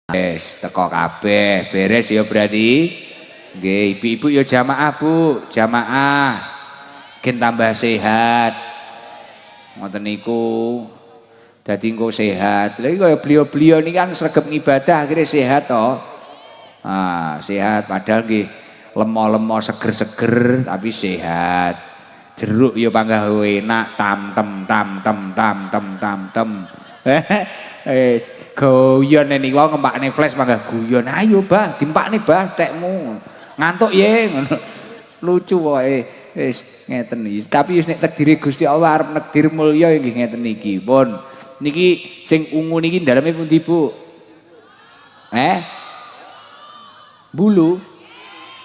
Wes teko kabeh beres ya berarti. Nggih, ibu-ibu ya jamaah Bu, jamaah. Gen tambah sehat. Ngoten niku. Dadi engko sehat. Lha iki kaya beliau-beliau niki kan sregep ngibadah akhirnya sehat toh. Ah, sehat padahal nggih lemo-lemo seger-seger tapi sehat. Jeruk ya panggah enak tam tem tam tem tam tem tam tem. Wis guyon niku wau ngempakne flash panggah guyon. Ayo Bah, dimpakne Bah tekmu. Ngantuk ye ngono. Lucu wae. Wis ngeten iki. Tapi wis nek takdire Gusti Allah arep nekdir mulya nggih ngeten iki. Pun niki sing ungu niki daleme pundi Bu? Bulu.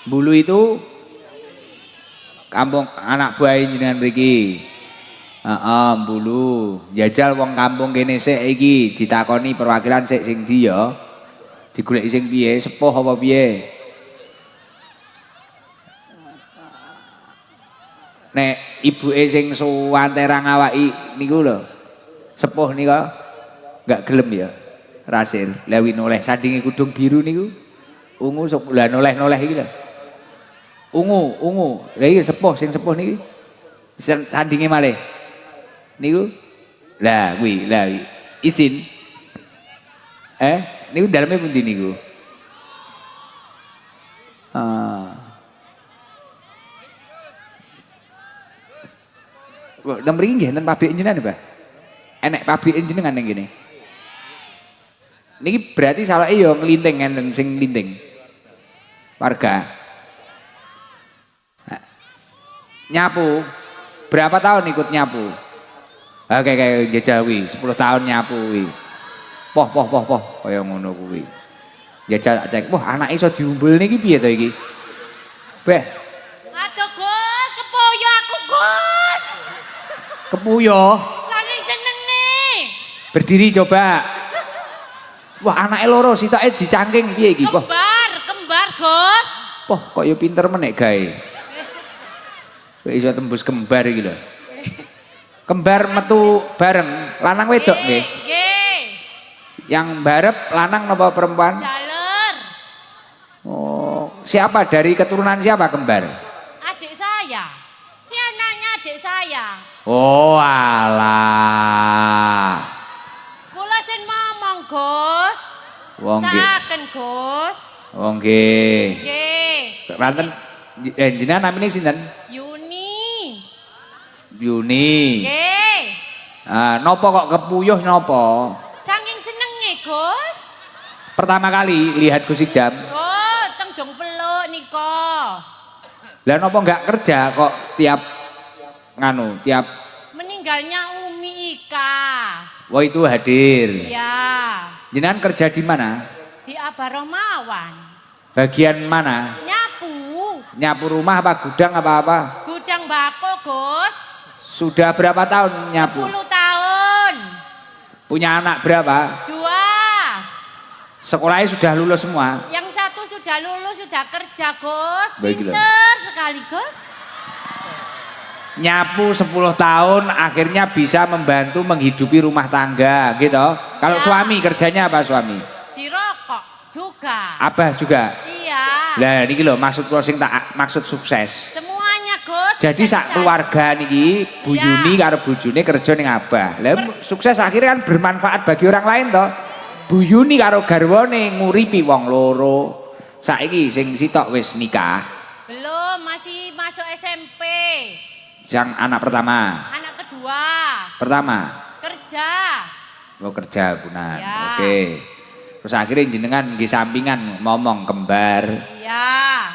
Bulu itu kampung anak buah jenengan mriki. Bulu. Jajal wong kampung kene sik iki ditakoni perwakilan sik sing ndi ya. Digoleki sing piye? Sepuh apa piye? Nek ibuke sing sowan terang awaki niku lho. Sepuh nika enggak gelem ya. Rasil. Lewi noleh sandinge kudung biru niku. Ungu lah noleh-noleh iki lho. Ungu. Lah iki sepuh sing sepuh niki. Sandinge malih. Niku lah kuwi isin niku daleme pundi niku nang mriki nggih enten pabrik jenengan Mbah enek pabrik jenengan ning kene niki berarti salahke ya nglinting enten sing nglinting warga nyapu berapa tahun ikut nyapu. Oke kayak jajal kuwi 10 tahun nyapu kuwi. Poh kaya ngono kuwi. Jajal cek, wah anake iso diumbul niki piye to iki? Beh. Aduh Gus, kepuyo aku Gus. Kepuyo. Saking senenge. Berdiri coba. Wah anake loro sitoke dicangking piye iki, Poh? Kembar Gus. Poh kok ya pinter menek gawe. Kok iso tembus kembar iki lho. Kembar metu bareng, lanang wedok nggih? Nggih. Yang barep lanang napa perempuan? Jaler. Oh, siapa dari keturunan siapa kembar? Adik saya. Ini anaknya adik saya. Oh, alah. Kula sing ngomong Gus. Wong nggih. Saken Gus. Wong nggih. Nggih. Ranten jenengan namine sinten? Yuni. Nggih. Napa kok kepuyuh napa? Saking senenge Gus. Pertama kali lihat Gus Idam. Oh, teng Dong Peluk nika. Lah napa enggak kerja kok tiap Meninggalnya Umi Ika. Wah itu hadir. Ya. Jenengan kerja di mana? Di Abaromawan. Bagian mana? Nyapu. Nyapu rumah apa gudang apa? Gudang bako Gus. Sudah berapa tahun nyapu? 10 tahun. Punya anak berapa? 2. Sekolahnya sudah lulus semua? Yang satu sudah lulus, sudah kerja Gus. Baiklah. Pinter sekali Gus. Nyapu 10 tahun akhirnya bisa membantu menghidupi rumah tangga gitu. Kalau Ya. suami kerjanya apa suami? Dirokok juga. Abah juga? Iya. Lah niki lho maksud closing tak maksud sukses. Semuanya Gus. Jadi sak keluarga niki Bu Ya. Yuni karo bojone kerja ning Abah. Lah sukses akhirnya kan bermanfaat bagi orang lain toh. Bu Yuni karo garwane nguripi wong loro. Saiki sing sitok wis nikah. Belum, masih masuk SMP. Yang anak pertama. Anak kedua. Pertama. Kerja. Oh kerja bunan. Ya. Oke. Terus akhirnya jenengan nggih sampingan ngomong kembar. Iya.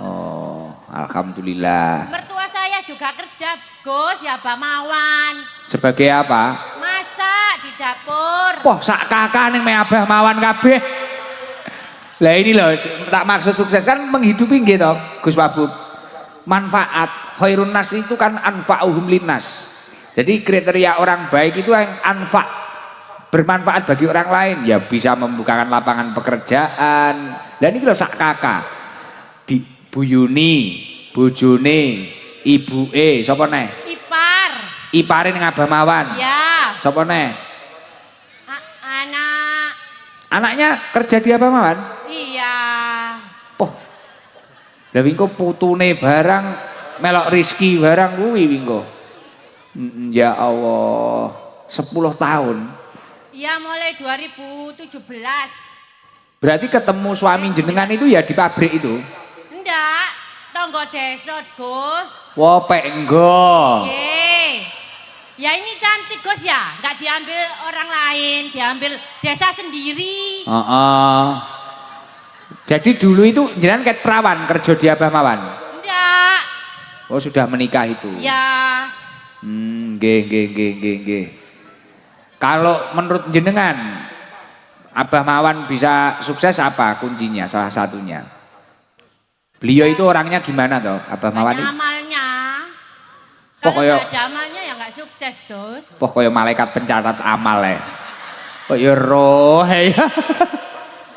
Oh, alhamdulillah. Mertua saya juga kerja, Gus, ya Bamawan. Sebagai apa? Masak di dapur. Poh sak kakak ning me Abah Mawan kabeh. Lah ini loh tak maksud sukses kan menghidupi gitu Gus Wabub. Manfaat khairun nas itu kan anfa'uhum linnas. Jadi kriteria orang baik itu yang bermanfaat bagi orang lain ya bisa membukakan lapangan pekerjaan. Dan ini loh sak kakak di Bu Yuni, bojone, ibuke sapa neh? Ipar. Ipare ning Abah Mawan. Ya. Sapa neh? Anak Anaknya kerja di Abah Mawan? Iya. Poh. Lah wingko putune barang melok rezeki barang kuwi wingko. Ya Allah, 10 tahun. Iya mulai 2017. Berarti ketemu suami jenengan itu ya di pabrik itu? Enggak, tonggo desa Gus. Wah, penggo. Ye. Ya ini cantik Gus ya, nggak diambil orang lain, diambil desa sendiri. Jadi dulu itu jenengan ket perawan kerja di Abah Mawan? Enggak. Oh sudah menikah itu? Ya. Nggih. Kalau menurut jenengan Abah Mawan bisa sukses apa kuncinya salah satunya? Beliau itu orangnya gimana toh Abah Mawan? Banyak amalnya. Kok Kalau kayak nggak ada amalnya ya nggak sukses Gus. pokoknya malaikat pencatat amal ya. Kok ya roh ya.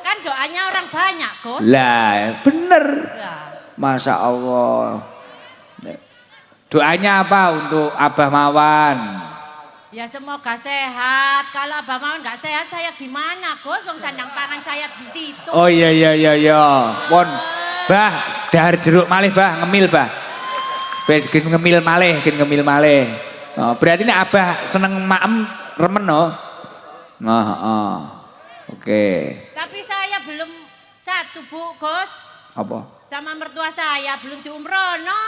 Kan doanya orang banyak Gus. Lah bener. Ya. Masya Allah. Doanya apa untuk Abah Mawan? Ya semoga sehat. Kalau Abah Mawan nggak sehat saya gimana Gus? Wong sandang pangan saya di situ. Oh iya. Pon, bah, dahar jeruk malih bah, ngemil bah. Gen ngemil malih. Oh, berarti ini Abah seneng maem remen no? Oke. Tapi saya belum satu Bu Gus. Apa? Sama mertua saya belum diumrono.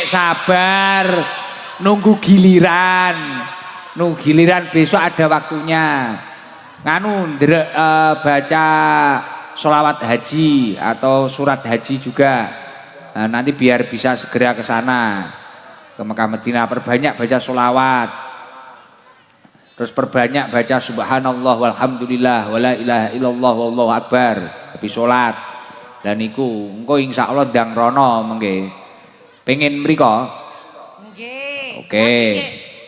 Sabar. Nunggu giliran. Besok ada waktunya. Nganu baca sholawat haji atau surat haji juga. Nah, nanti biar bisa segera ke sana. Ke Mekah Madinah perbanyak baca sholawat. Terus perbanyak baca subhanallah walhamdulillah wala ilaha illallah wallahu akbar. Habis sholat. Dan iku engko insyaallah ndang rono mengke. Pengen mriko? Nggih. Oke.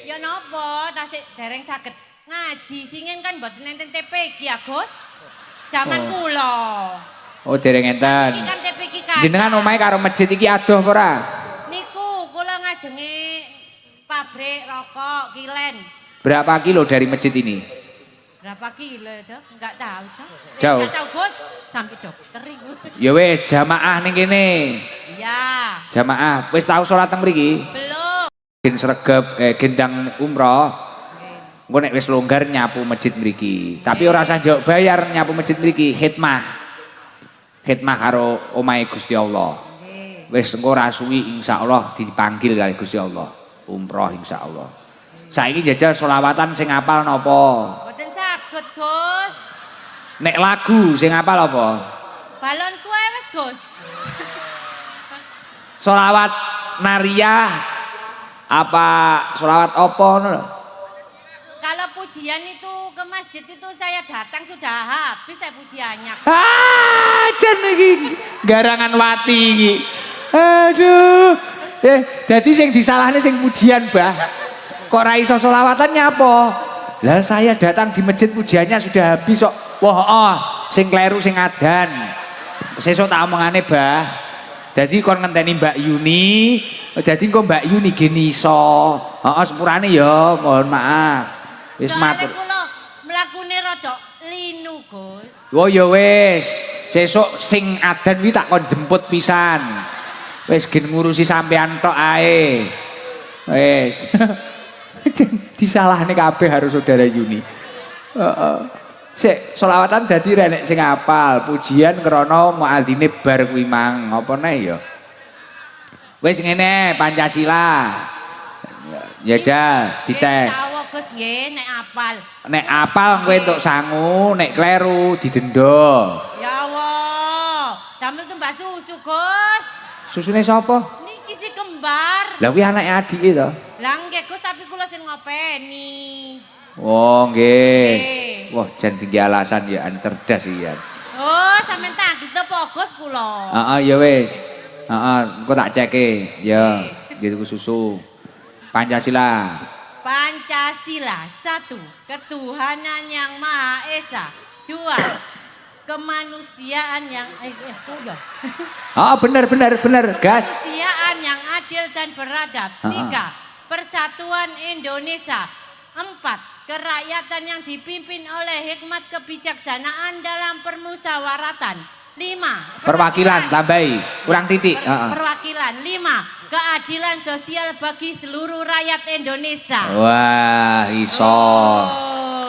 Ya napa tasik dereng saged ngaji singen kan mboten enten TPQ ya Gus. Zaman kula. Oh dereng enten. Iki kan TPQ kan. Jenengan omahe karo masjid iki adoh apa ora? Niku kula ngajenge pabrik rokok Kilen. Berapa kilo dari masjid ini? Berapa kilo toh? Enggak tahu toh. Jauh. Enggak tahu Gus, sampai dokter iku. Ya wis jamaah ning kene. Iya. Jamaah wis tau salat teng mriki? Belum. Gen sregep gendang umroh. Engko nek wis longgar nyapu masjid mriki. Tapi ora usah njok bayar nyapu masjid mriki, khidmah. Khidmah karo omahe Gusti Allah. Wis engko ora suwi insyaallah dipanggil kali Gusti Allah. Umroh insyaallah. Saiki jajal sholawatan sing apal napa? Mboten saged, Gus. Nek lagu sing apal apa? Balon kue wis, Gus. Sholawat nariyah apa sholawat apa ngono lho? Kalau pujian itu ke masjid itu saya datang sudah habis saya pujiannya. Jan iki garangan wati iki. Aduh. Dadi sing disalahne sing pujian, Bah. Kok ra iso sholawatan nyapa? Lah saya datang di masjid pujiannya sudah habis kok. Wah, sing kleru sing adan. Sesuk tak omongane, Bah. Dadi kon ngenteni Mbak Yuni, dadi engko Mbak Yuni gene iso. Heeh, sepurane ya, mohon maaf. Wis matur. Kula mlakune rada linu, Gus. Oh ya wis, sesuk sing adan kuwi tak kon jemput pisan. Wis gen ngurusi sampean tok ae. Wis. Disalahne kabeh harus saudara Yuni. Heeh. Sik selawatan dadi renek sing apal, pujian krana muadzine bar kuwi mang. Apa neh ya? Wis ngene Pancasila. Ya Jal, dites. Tahu Gus nggih nek apal. Nek apal kowe entuk sangu, nek kleru didenda. Ya Allah, damel tumbas susu, Gus. Susune sapa? Niki si kembar. Lah kuwi anake adike to. Lah nggih Gus tapi kula sing ngopeni. Oh nggih. Nggih. Wah, jan tinggi alasan ya cerdas iki ya. Oh, sampean tanglet apa Gus kula? Heeh ya wis. Heeh, engko tak ceke. Ya, gitu susu. Pancasila. Pancasila 1. Ketuhanan yang Maha Esa. 2. Kemanusiaan yang udah. Oh benar, gas. Kemanusiaan yang adil dan beradab. 3. Persatuan Indonesia. 4. kerakyatan yang dipimpin oleh hikmat kebijaksanaan dalam permusyawaratan. 5. Perwakilan tambahi, kurang titik. Perwakilan. 5. Keadilan sosial bagi seluruh rakyat Indonesia. Wah, iso.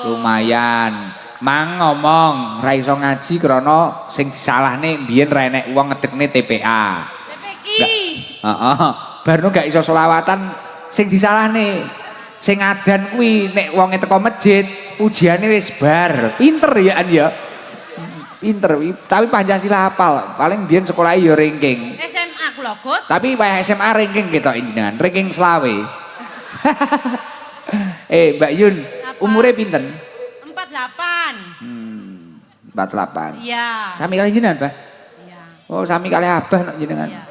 Lumayan. Mang ngomong ra iso ngaji krana sing disalahne mbiyen ra enek wong ngedekne TPA. TPQ. Heeh. Barno gak iso selawatan sing disalahne. Sing adan kuwi nek wonge teko masjid, ujiane wis bar. Pinter ya an ya. Pinter, tapi Pancasila hafal. Paling biyen sekolah ya ranking. SMA kula, Gus. Tapi wayah SMA ranking ketok jenengan, ranking selawe. Mbak Yun, umure pinten? 48. 48. Iya. Sami kali jenengan, Pak? Iya. Oh, sami kali abah nok jenengan. Iya.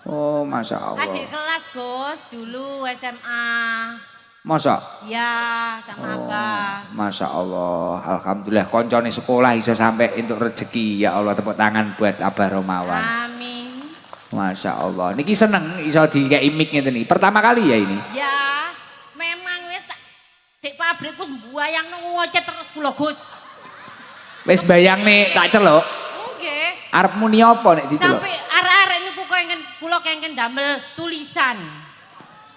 Oh, Masya Allah. Adik kelas, Gus, dulu SMA. Masa? Ya, sama Abah. Masya Allah, Alhamdulillah koncone sekolah iso sampai untuk rezeki. Ya Allah, tepuk tangan buat Abah Romawan. Amin. Masya Allah, niki seneng iso dikei mic ngeten iki. Pertama kali ya ini? Ya, memang wis tak cek pabrik Gus mbuayang ngocet terus kula, Gus. Wis bayang nih tak celuk. Nggih. Arep muni apa nek diceluk? Sampai arek-arek niku kula kengken damel tulisan.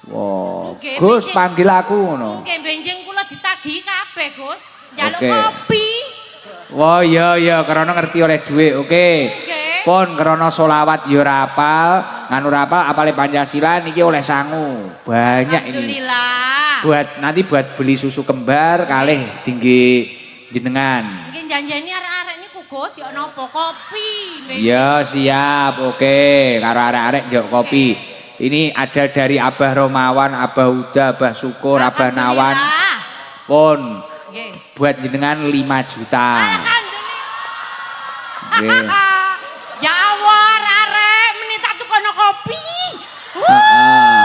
Wow, Nggih, Gus benjing. panggil aku ngono. Nggih, benjing kula ditagih kabeh, Gus. Njaluk Oke. kopi. Wah iya karena ngerti oleh duit. Oke. Nggih. Pun karena solawat yo ora apal, nganu ora apal apale Pancasila niki oleh sangu. Banyak ini. Alhamdulillah. Nanti buat beli susu kembar kalih tinggi jenengan. Nggih janjani arek-arek niku, Gus, ya napa kopi. benjing. Ya siap, oke. Karo arek-arek njok kopi. Ini ada dari Abah Romawan, Abah Uda, Abah Syukur, Abah Nawan. Alhamdulillah. Pun Nggih. buat jenengan 5 juta. Alhamdulillah. Nggih. Ya Allah, arek meni tak tukono kopi. Heeh.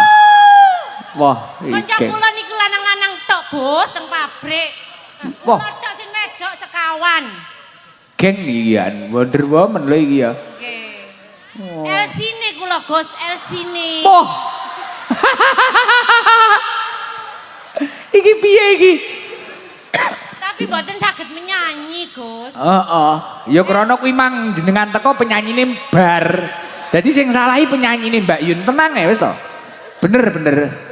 Wah, Kanca iki. kula niku lanang-lanang tok, Gus, teng pabrik. Wah. Kula tok sing wedok sekawan. Geng iki ya, Wonder Woman lho iki ya. Nggih. Oh. Elsine kula, Gus, Elsine. Wah. Iki piye iki? Tapi mboten saged menyanyi, Gus. Heeh. Ya krana kuwi mang jenengan teko penyanyine bar. Dadi sing salahi penyanyine Mbak Yun. Tenang ya wis to. Bener,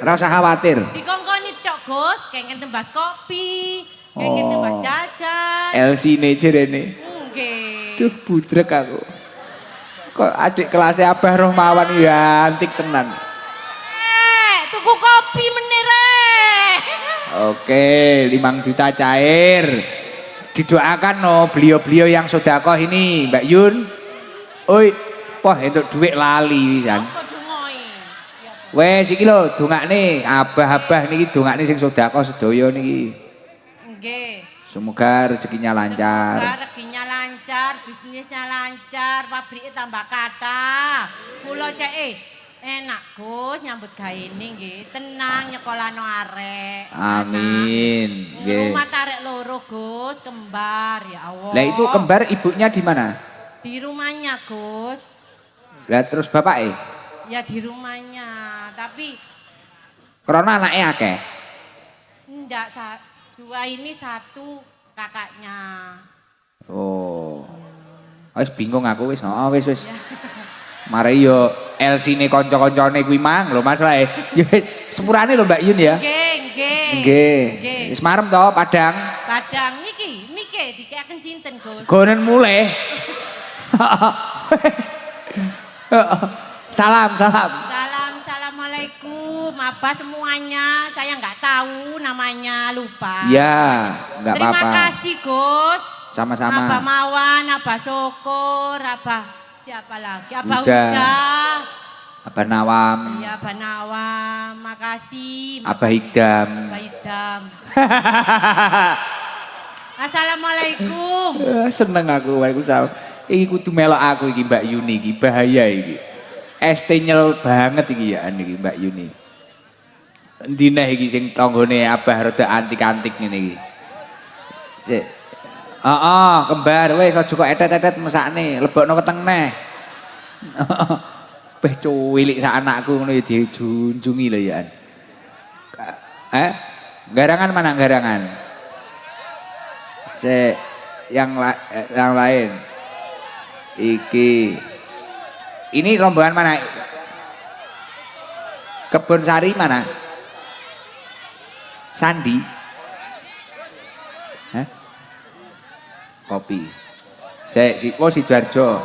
ora usah khawatir. Dikongkoni tok, Gus, kengken tembas kopi, kengken tembas jajan. Elsine jerene. Nggih. Duh budrek aku. Kok adik kelasnya Abah Romawan ya antik tenan. Tuku kopi meneh. Oke, 5 juta cair. Didoakan no beliau-beliau yang sedekah ini, Mbak Yun. Oi, poh entuk duit lali wisan. Apa dungoe? Wes iki lho dongakne abah-abah niki dongakne sing sedekah sedaya niki. Nggih. Semoga rezekinya Semoga lancar. rezekinya lancar, bisnisnya lancar, pabriknya tambah kathah. Kula cek enak Gus nyambut gawe ini nggih. Tenang nyekolahno arek. Amin. Nggih. Rumah arek loro Gus, kembar ya Allah. Lah itu kembar ibunya di mana? Di rumahnya Gus. Lah terus bapake? Ya di rumahnya, tapi Krana anake akeh. enggak dua ini satu kakaknya. Oh. Wis bingung aku wis. Oh wis. Mari yo Elsine kanca-kancane kuwi mang lho masalahe. Ya wis sepurane lho Mbak Yun ya. Nggih. Nggih. Wis marem to Padang. Padang niki dikeken sinten Gus? Gonen mulai. Salam. Assalamualaikum, apa semuanya? Saya nggak tahu namanya, lupa. Ya, nggak apa-apa. Terima kasih Gus. Sama-sama. Abah Mawan, Abah Syukur, Abah siapa lagi? Abah Uda. Uda. Abah Nawam, Ya Abah Nawam, makasih. Abah Hidam. Abah Idam. Assalamualaikum. Seneng aku, Waalaikumsalam. Iki kudu melok aku iki Mbak Yuni iki, bahaya iki. ST nyel banget iki ya niki Mbak Yuni. Endi neh iki sing tanggane Abah rada antik-antik ngene iki. Sik. Heeh, kembar wis aja kok etet-etet mesakne, lebokno weteng neh. Beh cuwilik sak anakku ngono ya dijunjungi lho ya. Garangan mana garangan? Yang lain. Iki. Ini rombongan mana? Kebun Sari mana? Sandi. Hah? Kopi. Sidoarjo.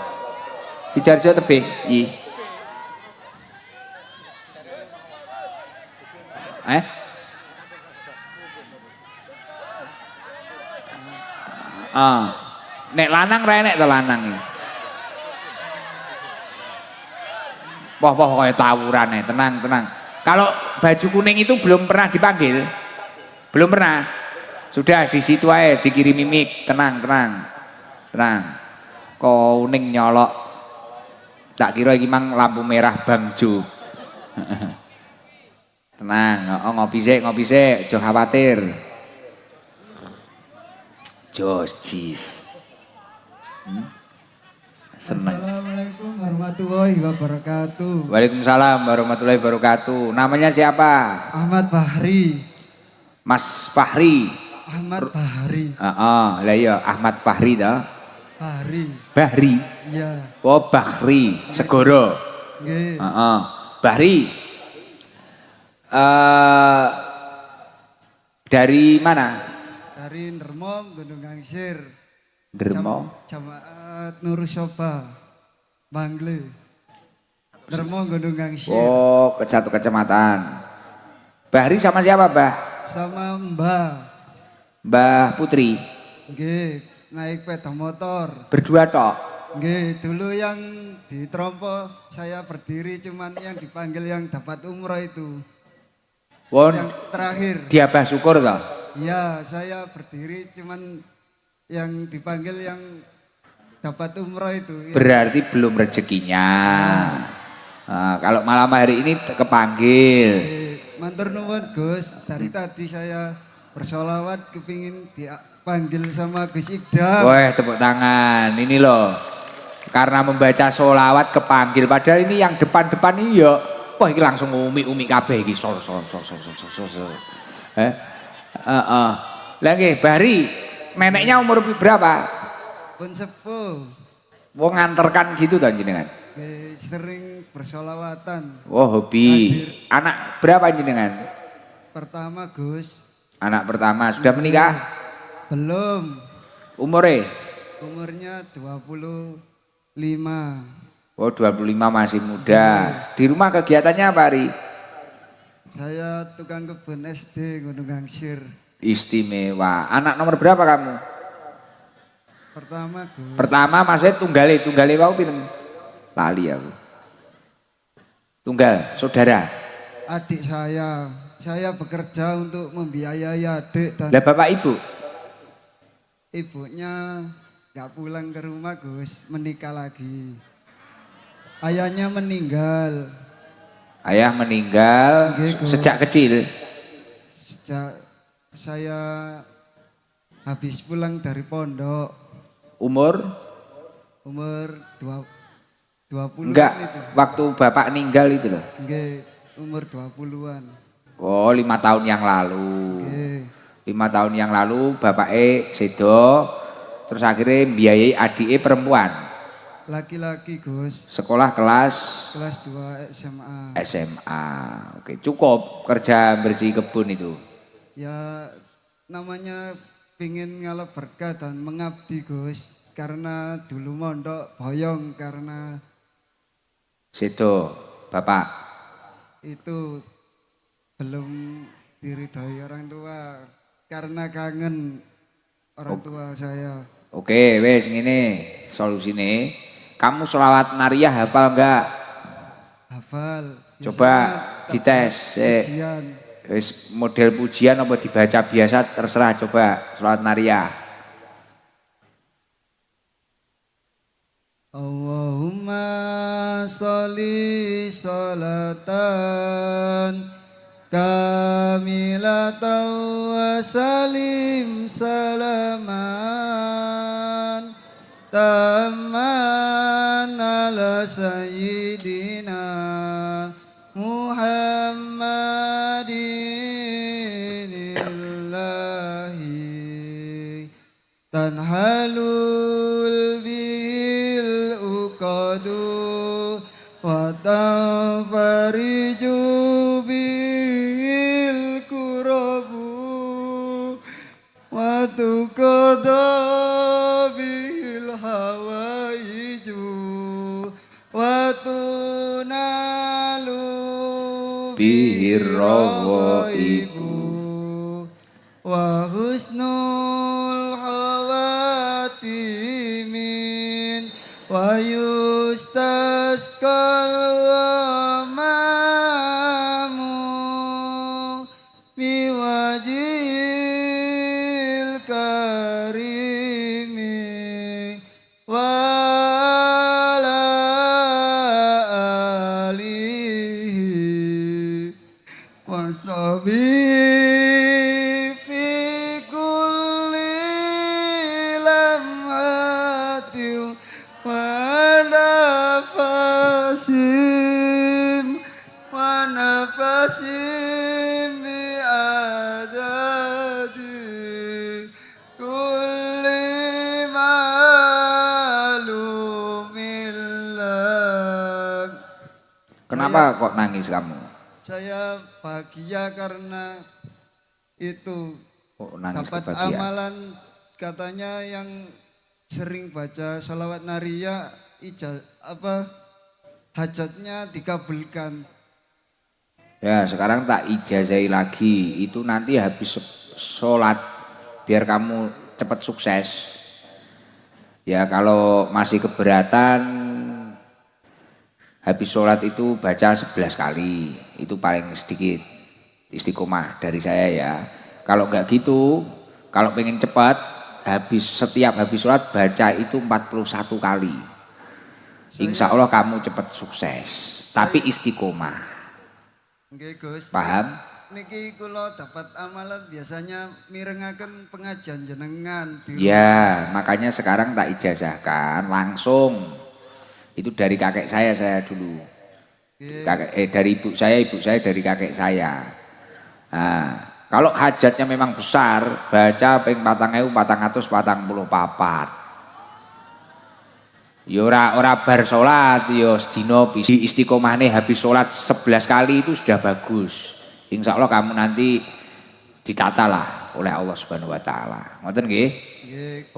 Sidoarjo tebing. Nek lanang ra nek to lanang iki. Wah kayak tawuran tenang. Kalau baju kuning itu belum pernah dipanggil. Belum pernah. Sudah di situ aja dikirim mimik, tenang. Kuning nyolok. Tak kira iki mang lampu merah Bangjo. Tenang, ngopi sik, aja khawatir. Jos jis. Seneng. Assalamualaikum warahmatullahi wabarakatuh. Waalaikumsalam warahmatullahi wabarakatuh. Namanya siapa? Ahmad Fahri. Mas Fahri. Ahmad Fahri. Lah iya Ahmad Fahri dah. Bahri. Iya. Iya. Oh Bahri, Segoro. Nggih. Bahri. Dari mana? Dari Ndermo Gunung Gangsir. Dermo. Jamaat Nurus Soba. Bangle. Ndermo Gunung Gangsir. Oh, ke satu kecamatan. Bahri sama siapa, Mbah? Sama Mbah. Mbah Putri. Nggih, naik sepeda motor. Berdua tok. Nggih, dulu yang ditrompo saya berdiri, cuman yang dipanggil yang dapat umroh itu. Won. Yang terakhir. Dia Mbah Syukur toh? Iya, saya berdiri cuman yang dipanggil yang dapat umroh itu. Berarti belum rezekinya. Kalau malam hari ini kepanggil. Matur nuwun Gus, dari tadi saya bersolawat kepingin dipanggil sama Gus Ikdam. Wah, tepuk tangan. Ini loh. Karena membaca solawat kepanggil. Padahal ini yang depan-depan ini ya. Wah, ini langsung umi kabeh iki. Lagi Bahri, neneknya umur berapa? Pun sepuh. Wong nganterkan gitu kan jenengan? Sering bersolawatan. Oh hobi. Anak berapa jenengan? Pertama Gus. Anak pertama sudah menikah? Belum. Umurnya? Umurnya 25. Oh 25 masih muda. Di rumah kegiatannya apa Ari? Saya tukang kebun SD Gunung Gangsir. Istimewa. Anak nomor berapa kamu? Pertama Gus. Pertama maksudnya tunggale wau pinten? Lali aku. Tunggal, saudara. Adik saya bekerja untuk membiayai adik dan Lah bapak ibu? ibunya nggak pulang ke rumah Gus, menikah lagi. Ayahnya meninggal. Ayah meninggal sejak kecil. Sejak saya habis pulang dari pondok. Umur 20 enggak, itu. waktu bapak meninggal itu loh. Nggih, umur 20-an. Oh 5 tahun yang lalu. Nggih. 5 tahun yang lalu bapak sedo, terus akhirnya biayai adik perempuan. Laki-laki Gus. Sekolah kelas 2 SMA. SMA. Oke, cukup kerja bersih kebun itu. Ya namanya pingin ngalap berkah dan mengabdi Gus. Karena dulu mondok boyong karena Sedo, bapak. itu belum diridhoi orang tua. Karena kangen orang tua saya. Oke, wes ngene solusine. Kamu sholawat nariyah hafal enggak? Hafal. Coba dites. Ujian. Wes model pujian apa dibaca biasa terserah, coba sholawat nariyah. Allahumma sholli sholatan kamilatan wa salim salaman tamman ala sayyidina Muhammadin halul bil uqadu wa tanfariju bil kurabu wa tuqada bil hawaiju wa tunalu bihir rawaibu wa husnul khawatimin wa yustasqal ghamamu biwajhil karimi wa ala alihi wa sahbihi Nafasim bi adadi kulli malumin lak. Kenapa kok nangis kamu? Saya bahagia karena itu Nangis dapat kebahagiaan. amalan katanya yang sering baca sholawat nariyah hajatnya dikabulkan. Ya sekarang tak ijazahi lagi, itu nanti habis sholat biar kamu cepat sukses. Ya kalau masih keberatan habis sholat itu baca 11 kali, itu paling sedikit istiqomah dari saya ya. Kalau enggak gitu, kalau pengen cepat setiap habis sholat baca itu 41 kali. Insya Allah kamu cepat sukses, tapi istiqomah. Nggih Gus. Paham? Niki kula dapat amalan biasanya mirengaken pengajian jenengan di Ya, makanya sekarang tak ijazahkan langsung. Itu dari kakek saya dulu. Dari ibu saya dari kakek saya. Nah, kalau hajatnya memang besar, baca ping 4.444. Ya ora bar salat ya sedina istiqomahne habis salat 11 kali itu sudah bagus. Insya Allah kamu nanti ditata lah oleh Allah Subhanahu wa taala. Ngoten nggih?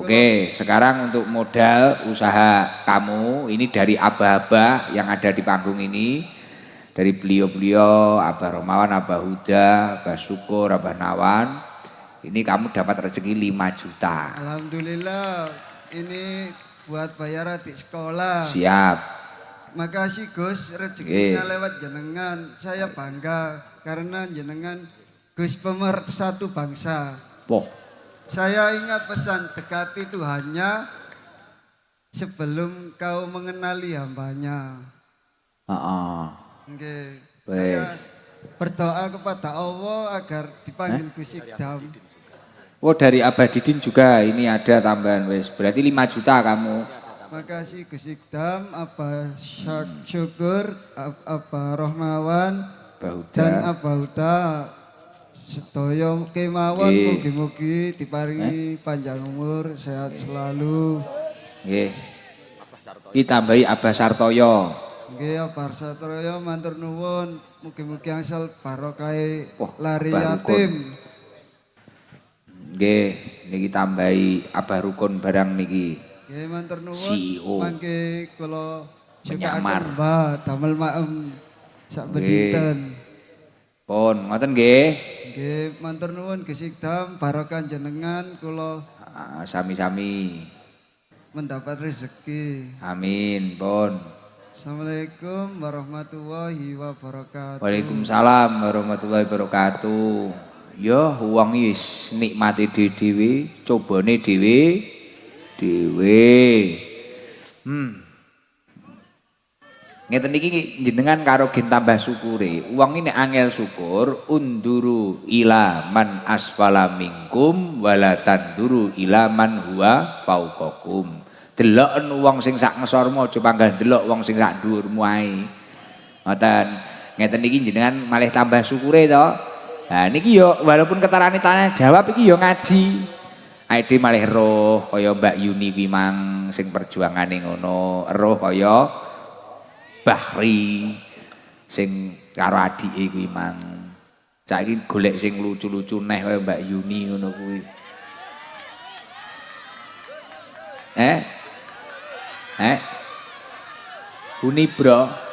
Oke, sekarang untuk modal usaha kamu ini dari abah-abah yang ada di panggung ini, dari beliau-beliau, Abah Romawan, Abah Huda, Abah Syukur, Abah Nawan. Ini kamu dapat rezeki 5 juta. Alhamdulillah, ini buat bayar adik sekolah. Siap. Makasih Gus, rezekinya lewat jenengan. Saya bangga karena jenengan Gus pemersatu bangsa. Poh. Saya ingat pesan dekati Tuhannya sebelum kau mengenali hambanya. Oke. Saya berdoa kepada Allah agar dipanggil Gus Ikdam. Oh dari Abah Didin juga ini ada tambahan wes. Berarti 5 juta kamu. Makasih Gus Ikdam, Abah Syukur, Abah Rohmawan, dan Abah Huda. Sedaya kemawon mugi-mugi diparingi panjang umur, sehat selalu. Nggih. Ditambahi Abah Sartoyo. Nggih, Abah Sartoyo matur nuwun, mugi-mugi angsal barokahe lari yatim. Nggih, niki tambahi Abah Rukun barang niki. Nggih, matur nuwun. CEO. Mangke kula Menyamar. Mbah damel maem sak bedinten. Pun ngoten nggih. Nggih, matur nuwun Gus Ikdam, barokah jenengan kula Sami-sami. mendapat rezeki. Amin, pun. Assalamualaikum warahmatullahi wabarakatuh. Waalaikumsalam warahmatullahi wabarakatuh. Ya wong wis nikmati dhewe, cobane dhewe. Ngeten iki jenengan karo gen tambah syukure. Wong ini angel syukur, unduru ila man asfala minkum wala tanduru ila man huwa fauqakum. Deloken wong sing sak ngesormu aja panggah delok wong sing sak dhuwurmu ae. Ngoten. Ngeten iki jenengan malih tambah syukure to. Nah niki yo walaupun ketarane tanya jawab iki yo ngaji. Aidi malih roh kaya Mbak Yuni kuwi mang sing perjuangane ngono, roh kaya Bahri sing karo adike kuwi mang. Saiki golek sing lucu-lucu neh kaya Mbak Yuni ngono kuwi. Uni bro.